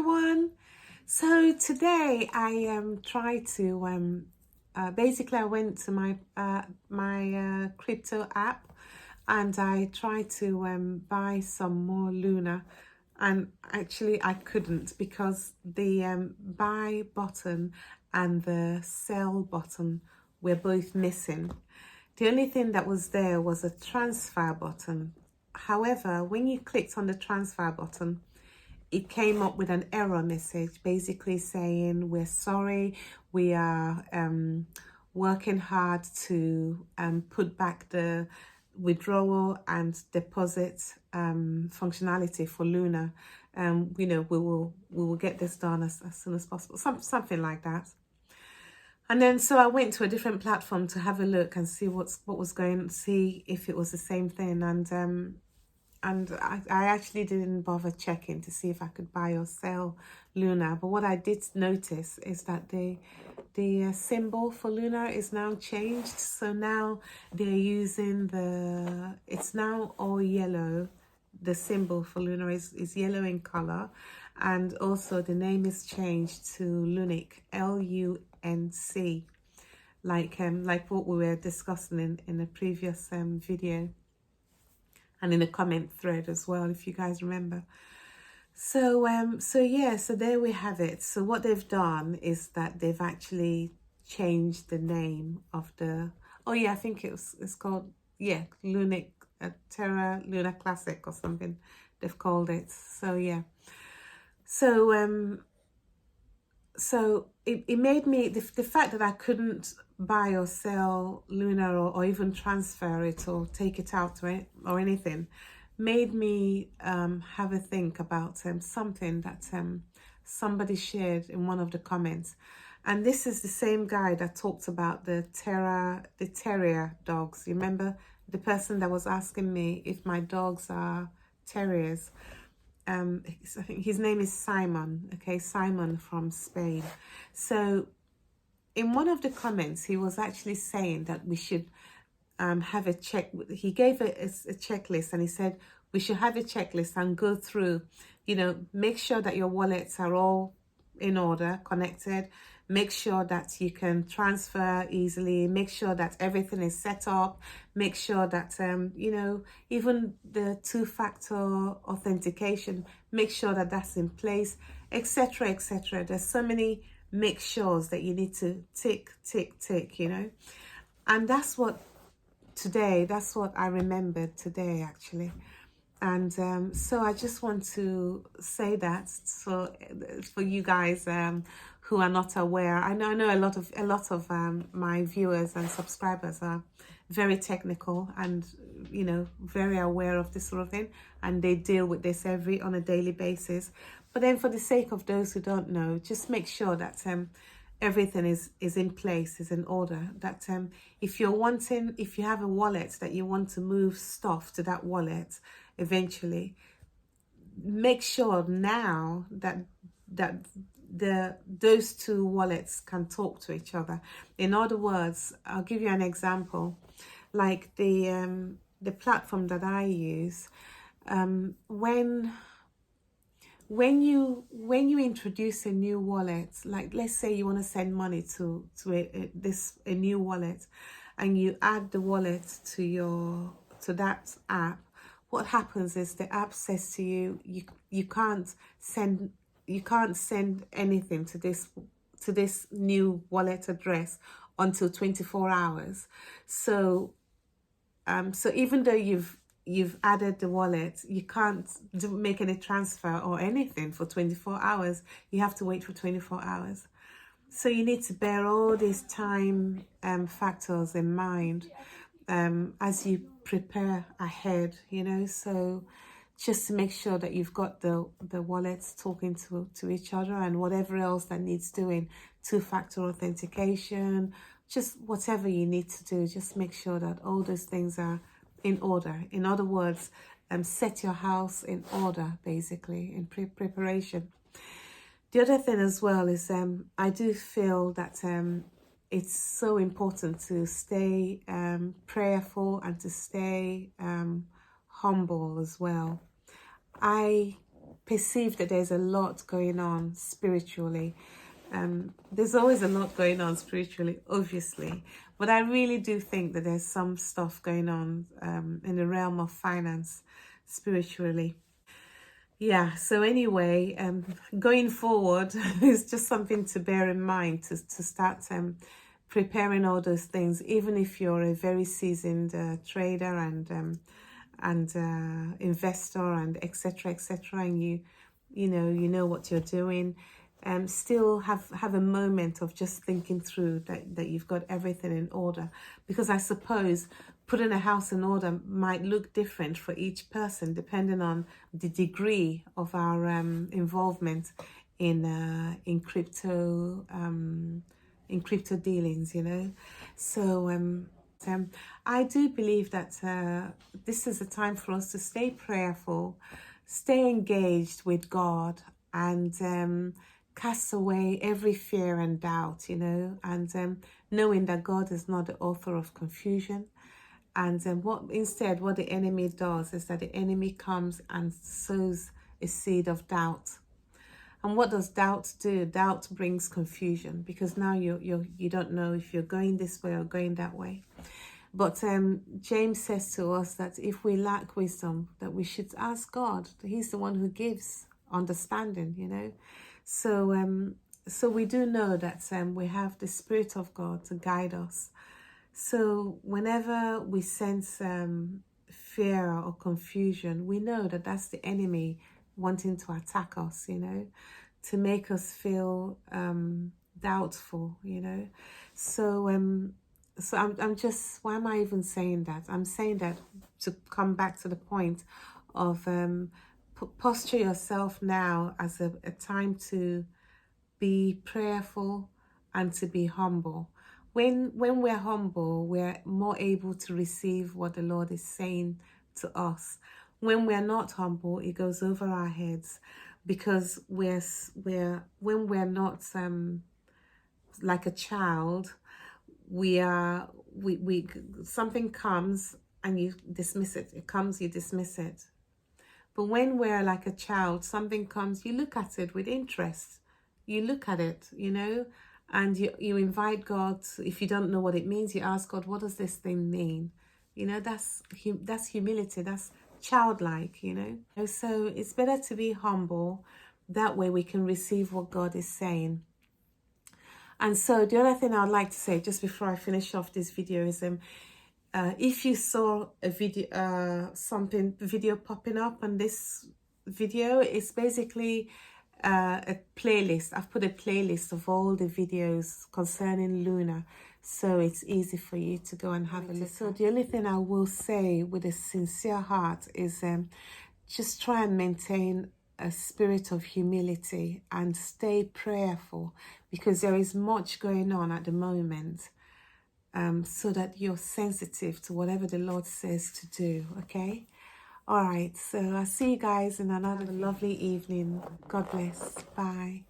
everyone. So today I tried to basically I went to my crypto app and I tried to buy some more Luna, and actually I couldn't because the buy button and the sell button were both missing. The only thing that was there was a transfer button. However, when you clicked on the transfer button, it came up with an error message basically saying, we're sorry, we are working hard to put back the withdrawal and deposit functionality for Luna. We will get this done as soon as possible, something like that. And then so I went to a different platform to have a look and see what was going, see if it was the same thing. And I actually didn't bother checking to see if I could buy or sell Luna. But what I did notice is that the symbol for Luna is now changed. So now they're using it's now all yellow. The symbol for Luna is yellow in color. And also the name is changed to Lunc, L-U-N-C, like what we were discussing in a previous video. And in a comment thread as well, if you guys remember. So so there we have it. So what they've done is that they've actually changed the name of the, I think it's called, Lunc, Terra Luna Classic or something they've called it. So so it made me, the fact that I couldn't buy or sell Luna or even transfer it or take it out or anything, made me have a think about something that somebody shared in one of the comments. And this is the same guy that talked about the terrier dogs. You remember the person that was asking me if my dogs are terriers? I think his name is Simon. Okay, Simon from Spain. So in one of the comments, he was actually saying that we should have a check. He gave a checklist, and he said we should have a checklist and go through, make sure that your wallets are all in order, connected. Make sure that you can transfer easily. Make sure that everything is set up. Make sure that, even the two-factor authentication, make sure that that's in place, etc., etc. There's so many make sures that you need to tick, And that's what I remembered today, actually. And so I just want to say that for you guys who are not aware. I know a lot of my viewers and subscribers are very technical and very aware of this sort of thing, and they deal with this on a daily basis. But then, for the sake of those who don't know, just make sure that everything is in place, is in order. That if you have a wallet that you want to move stuff to that wallet eventually, make sure now that those two wallets can talk to each other. In other words, I'll give you an example. Like the platform that I use, when you introduce a new wallet, like let's say you want to send money to a new wallet, and you add the wallet to that app, what happens is the app says to you, you can't send anything to this new wallet address until 24 hours. So even though you've added the wallet, you can't make any transfer or anything for 24 hours. You have to wait for 24 hours. So you need to bear all these time factors in mind as you prepare ahead, so just to make sure that you've got the wallets talking to each other, and whatever else that needs doing, two-factor authentication, just whatever you need to do, just make sure that all those things are in order. In other words, set your house in order, basically, in preparation. The other thing as well is I do feel that it's so important to stay prayerful and to stay humble as well. I perceive that there's a lot going on spiritually. There's always a lot going on spiritually, obviously, but I really do think that there's some stuff going on in the realm of finance spiritually. Yeah, so anyway, going forward, it's just something to bear in mind to start preparing all those things, even if you're a very seasoned trader and investor and etc., and you know what you're doing. Still have a moment of just thinking through that you've got everything in order, because I suppose putting a house in order might look different for each person depending on the degree of our involvement in crypto dealings, you know. So I do believe that this is a time for us to stay prayerful, stay engaged with God, and cast away every fear and doubt, you know, and knowing that God is not the author of confusion. And what the enemy does is that the enemy comes and sows a seed of doubt. And what does doubt do? Doubt brings confusion, because now you don't know if you're going this way or going that way. But James says to us that if we lack wisdom, that we should ask God. He's the one who gives understanding, you know. So we do know that we have the Spirit of God to guide us. So whenever we sense fear or confusion, we know that that's the enemy wanting to attack us, you know, to make us feel doubtful, you know. So I'm just, why am I even saying that? I'm saying that to come back to the point of posture yourself now as a time to be prayerful and to be humble. When we're humble, we're more able to receive what the Lord is saying to us. When we're not humble, it goes over our heads, because when we're not like a child, we something comes and you dismiss it. It comes, you dismiss it. But when we're like a child, something comes, you look at it with interest. You look at it, you know, and you invite God. If you don't know what it means, you ask God, what does this thing mean? You know, that's humility. That's childlike, you know. So it's better to be humble. That way we can receive what God is saying. And so the other thing I'd like to say just before I finish off this video is if you saw a video, video popping up on this video, it's basically a playlist. I've put a playlist of all the videos concerning Luna, so it's easy for you to go and have a look. So the only thing I will say with a sincere heart is just try and maintain a spirit of humility and stay prayerful, because there is much going on at the moment, so that you're sensitive to whatever the Lord says to do, okay? All right, so I'll see you guys in another lovely evening. God bless. Bye.